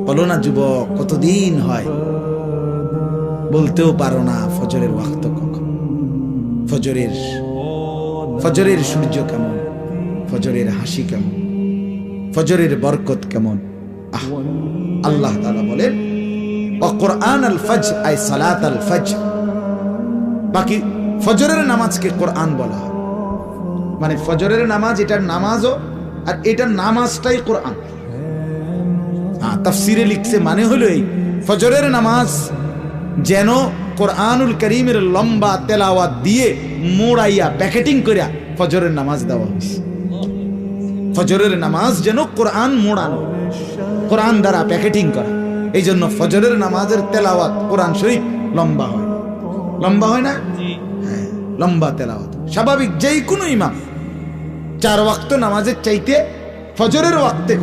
বলো না যুবক, কতদিন হয় বলতেও পারো না ফজরের ওয়াক্ত কখন, ফজরের সূর্য কেমন, ফজরের হাসি কেমন, ফজরের বরকত কেমন। আল্লাহ তাআলা বলেন কুরআন আল ফজর আই সালাত আল ফজর। বাকি ফজরের নামাজকে কোরআন বলা হয়, মানে ফজরের নামাজ এটার নামাজও, আর এটার নামাজটাই কোরআন। তাফসিরে লিখছে মানে হলো এই, ফজরের নামাজ যেন কোরআনুল কারীমের লম্বা তেলাওয়াত দিয়ে মোড়াইয়া প্যাকেটিং করিয়া ফজরের নামাজ দেওয়া হয়েছে। ফজরের নামাজ যেন কোরআন মোড়ানো, কোরআন দ্বারা প্যাকেটিং করা। এই জন্য ফজরের নামাজের তেলাওয়াত কোরআন শরীফ লম্বা হয়, লম্বা হয় না? হ্যাঁ, লম্বা তেলাওয়াত স্বাভাবিক। যেই কোনো ইমাম 4 ওয়াক্ত নামাজের চাইতে ফজরের ওয়াক্তে